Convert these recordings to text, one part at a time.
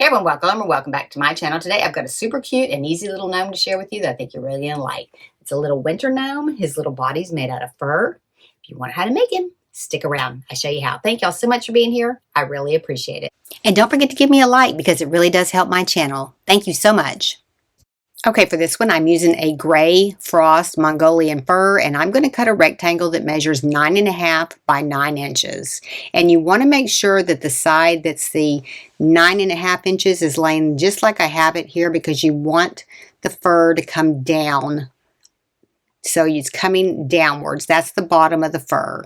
Hey everyone, welcome or welcome back to my channel. Today I've got a super cute and easy little gnome to share with you that I think you're really going to like. It's a little winter gnome. His little body's made out of fur. If you want how to make him, stick around. I'll show you how. Thank y'all so much for being here. I really appreciate it. And don't forget to give me a like because it really does help my channel. Thank you so much. Okay, for this one, I'm using a gray frost Mongolian fur, and I'm going to cut a rectangle that measures 9.5 by 9 inches. And you want to make sure that the side that's the 9.5 inches is laying just like I have it here, because you want the fur to come down. So it's coming downwards. That's the bottom of the fur.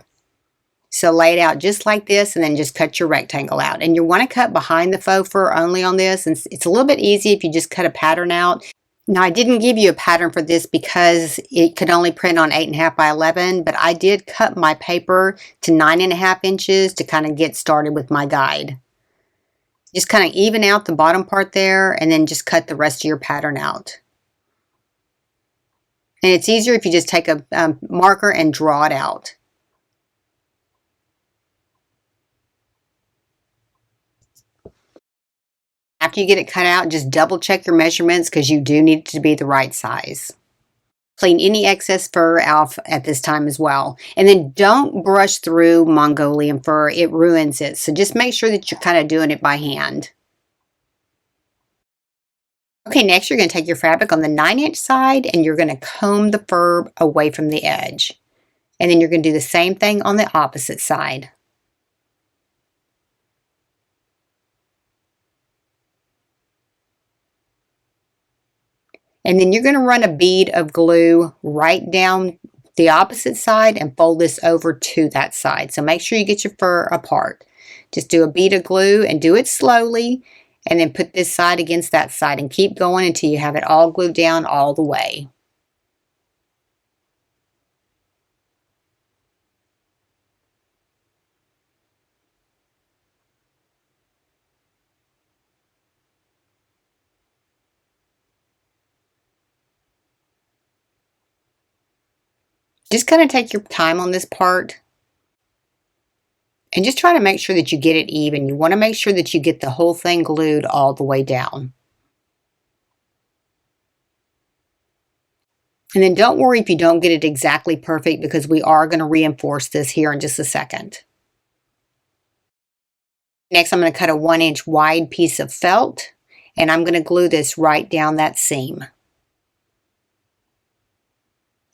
So lay it out just like this, and then just cut your rectangle out. And you want to cut behind the faux fur only on this, and it's a little bit easy if you just cut a pattern out. Now, I didn't give you a pattern for this because it could only print on 8.5 by 11, but I did cut my paper to 9.5 inches to kind of get started with my guide. Just kind of even out the bottom part there, and then just cut the rest of your pattern out. And it's easier if you just take a marker and draw it out. After you get it cut out, just double check your measurements because you do need it to be the right size. Clean any excess fur off at this time as well. And then don't brush through Mongolian fur. It ruins it. So just make sure that you're kind of doing it by hand. Okay, next you're going to take your fabric on the 9-inch side and you're going to comb the fur away from the edge. And then you're going to do the same thing on the opposite side. And then you're going to run a bead of glue right down the opposite side and fold this over to that side. So make sure you get your fur apart. Just do a bead of glue and do it slowly, and then put this side against that side and keep going until you have it all glued down all the way. Just kind of take your time on this part and just try to make sure that you get it even. You want to make sure that you get the whole thing glued all the way down. And then don't worry if you don't get it exactly perfect, because we are going to reinforce this here in just a second. Next, I'm going to cut a 1-inch wide piece of felt, and I'm going to glue this right down that seam.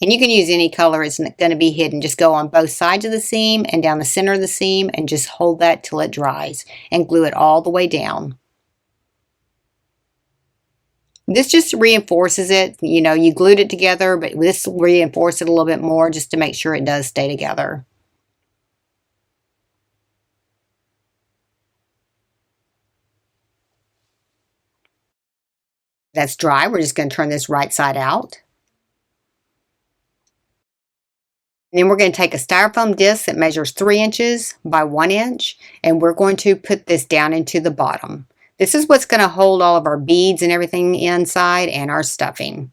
And you can use any color, it's going to be hidden. Just go on both sides of the seam and down the center of the seam and just hold that till it dries and glue it all the way down. This just reinforces it. You know, you glued it together, but this will reinforce it a little bit more just to make sure it does stay together. That's dry. We're just going to turn this right side out. And then we're going to take a styrofoam disc that measures 3 inches by 1 inch, and we're going to put this down into the bottom. This is what's going to hold all of our beads and everything inside, and our stuffing.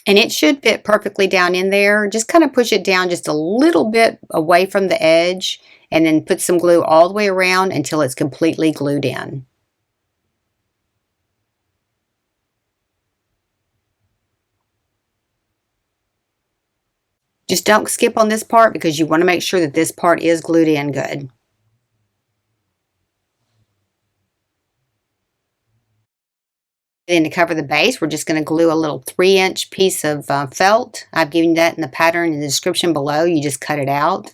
And it should fit perfectly down in there. Just kind of push it down just a little bit away from the edge, and then put some glue all the way around until it's completely glued in. Just don't skip on this part because you want to make sure that this part is glued in good. Then to cover the base, we're just going to glue a little 3-inch piece of felt. I've given that in the pattern in the description below. You just cut it out.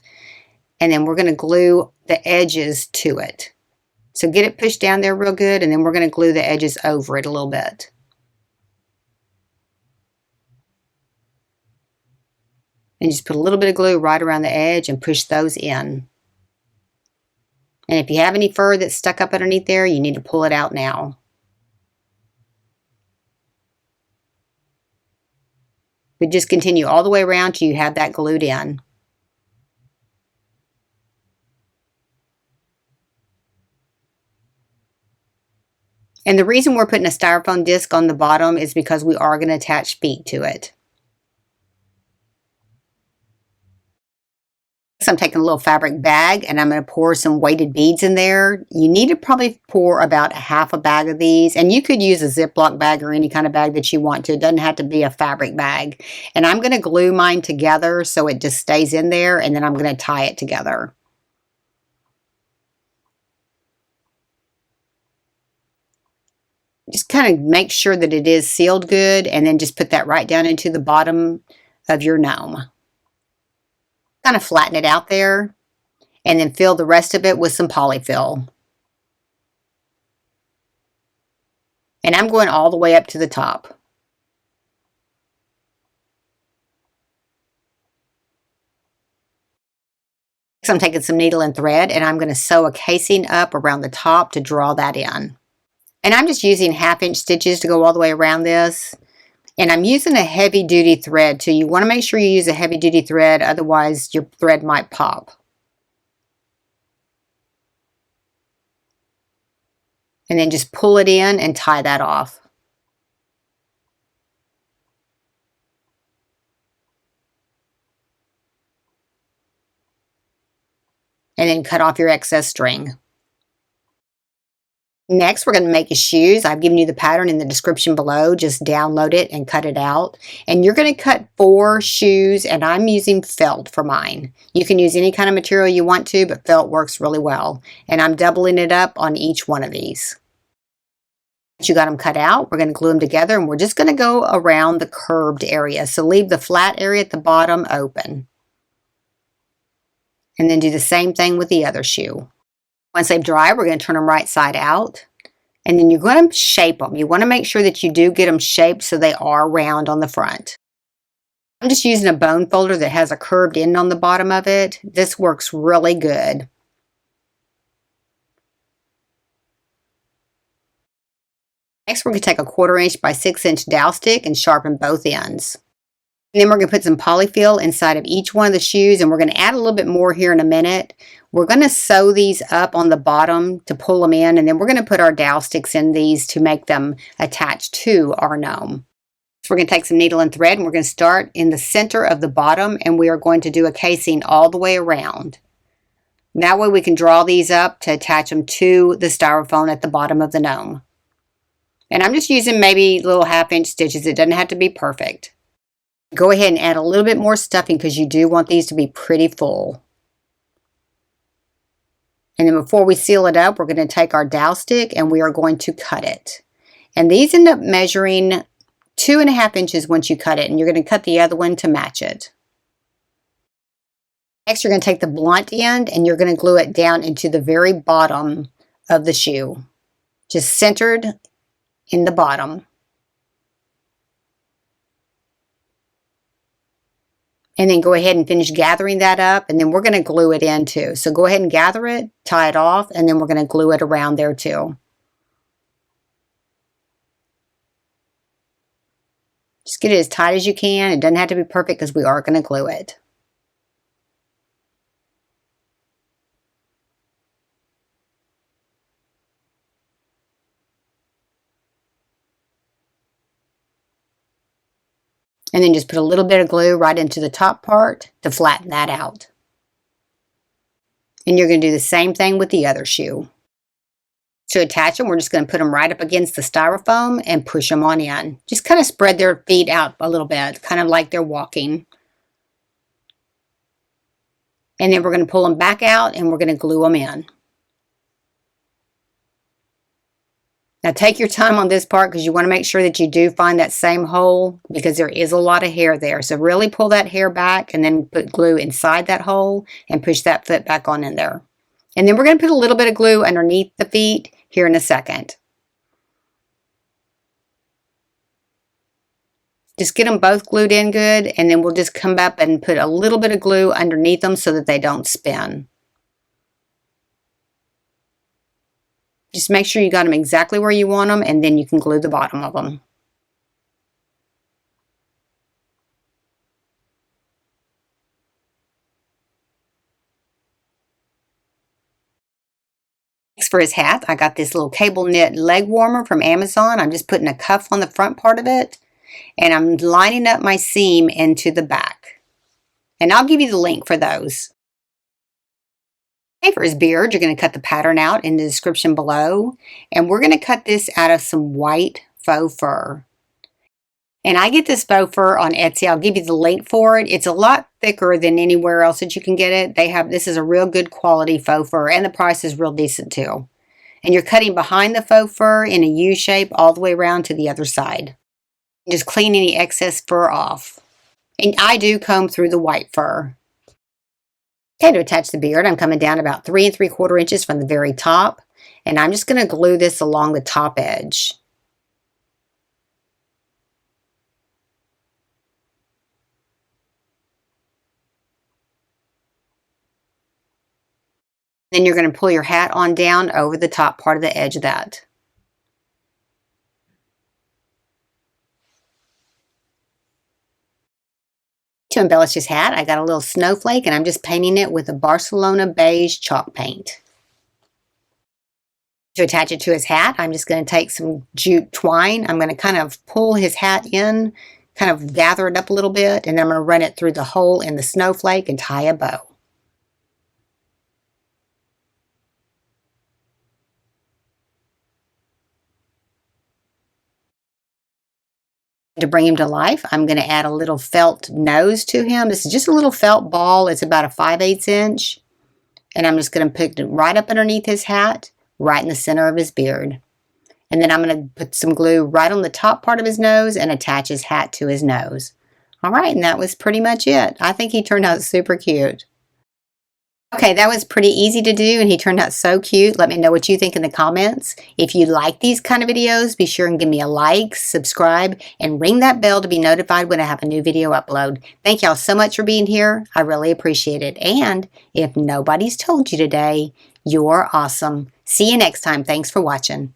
And then we're going to glue the edges to it. So get it pushed down there real good, and then we're going to glue the edges over it a little bit. And just put a little bit of glue right around the edge and push those in. And if you have any fur that's stuck up underneath there, you need to pull it out now. But just continue all the way around till you have that glued in. And the reason we're putting a styrofoam disc on the bottom is because we are going to attach feet to it. I'm taking a little fabric bag and I'm going to pour some weighted beads in there. You need to probably pour about half a bag of these, and you could use a Ziploc bag or any kind of bag that you want to. It doesn't have to be a fabric bag. And I'm going to glue mine together so it just stays in there, and then I'm going to tie it together. Just kind of make sure that it is sealed good, and then just put that right down into the bottom of your gnome. Kind of flatten it out there, and then fill the rest of it with some polyfill. And I'm going all the way up to the top. Next, I'm taking some needle and thread, and I'm going to sew a casing up around the top to draw that in. And I'm just using 1/2 inch stitches to go all the way around this. And I'm using a heavy duty thread too. You want to make sure you use a heavy duty thread, otherwise your thread might pop. And then just pull it in and tie that off. And then cut off your excess string. Next, we're going to make his shoes. I've given you the pattern in the description below. Just download it and cut it out. And you're going to cut 4 shoes, and I'm using felt for mine. You can use any kind of material you want to, but felt works really well. And I'm doubling it up on each one of these. Once you got them cut out, we're going to glue them together, and we're just going to go around the curved area. So leave the flat area at the bottom open. And then do the same thing with the other shoe. Once they've dried, we're going to turn them right side out. And then you're going to shape them. You want to make sure that you do get them shaped so they are round on the front. I'm just using a bone folder that has a curved end on the bottom of it. This works really good. Next, we're going to take a 1/4 inch by 6 inch dowel stick and sharpen both ends. And then we're going to put some polyfill inside of each one of the shoes, and we're going to add a little bit more here in a minute. We're going to sew these up on the bottom to pull them in, and then we're going to put our dowel sticks in these to make them attach to our gnome. So we're going to take some needle and thread, and we're going to start in the center of the bottom, and we are going to do a casing all the way around. That way we can draw these up to attach them to the styrofoam at the bottom of the gnome. And I'm just using maybe little 1/2 inch stitches. It doesn't have to be perfect. Go ahead and add a little bit more stuffing because you do want these to be pretty full. And then before we seal it up, we're going to take our dowel stick and we are going to cut it. And these end up measuring 2.5 inches once you cut it, and you're going to cut the other one to match it. Next, you're going to take the blunt end and you're going to glue it down into the very bottom of the shoe, just centered in the bottom. And then go ahead and finish gathering that up, and then we're going to glue it in too. So go ahead and gather it, tie it off, and then we're going to glue it around there too. Just get it as tight as you can. It doesn't have to be perfect because we are going to glue it. And then just put a little bit of glue right into the top part to flatten that out. And you're going to do the same thing with the other shoe. To attach them, we're just going to put them right up against the styrofoam and push them on in. Just kind of spread their feet out a little bit, kind of like they're walking. And then we're going to pull them back out and we're going to glue them in. Now take your time on this part because you want to make sure that you do find that same hole because there is a lot of hair there. So really pull that hair back and then put glue inside that hole and push that foot back on in there. And then we're going to put a little bit of glue underneath the feet here in a second. Just get them both glued in good, and then we'll just come up and put a little bit of glue underneath them so that they don't spin. Just make sure you got them exactly where you want them, and then you can glue the bottom of them. Next, for his hat, I got this little cable knit leg warmer from Amazon. I'm just putting a cuff on the front part of it, and I'm lining up my seam into the back. And I'll give you the link for those. Okay, for his beard, you're going to cut the pattern out in the description below. And we're going to cut this out of some white faux fur. And I get this faux fur on Etsy. I'll give you the link for it. It's a lot thicker than anywhere else that you can get it. This is a real good quality faux fur, and the price is real decent too. And you're cutting behind the faux fur in a U shape all the way around to the other side. Just clean any excess fur off. And I do comb through the white fur. Okay, to attach the beard, I'm coming down about 3 3/4 inches from the very top, and I'm just going to glue this along the top edge. Then you're going to pull your hat on down over the top part of the edge of that. To embellish his hat, I got a little snowflake, and I'm just painting it with a Barcelona beige chalk paint. To attach it to his hat, I'm just going to take some jute twine. I'm going to kind of pull his hat in, kind of gather it up a little bit, and then I'm going to run it through the hole in the snowflake and tie a bow. To bring him to life, I'm going to add a little felt nose to him. This is just a little felt ball. It's about a 5/8 inch. And I'm just going to put it right up underneath his hat, right in the center of his beard. And then I'm going to put some glue right on the top part of his nose and attach his hat to his nose. All right, and that was pretty much it. I think he turned out super cute. Okay, that was pretty easy to do, and he turned out so cute. Let me know what you think in the comments. If you like these kind of videos, be sure and give me a like, subscribe, and ring that bell to be notified when I have a new video upload. Thank y'all so much for being here. I really appreciate it. And if nobody's told you today, you're awesome. See you next time. Thanks for watching.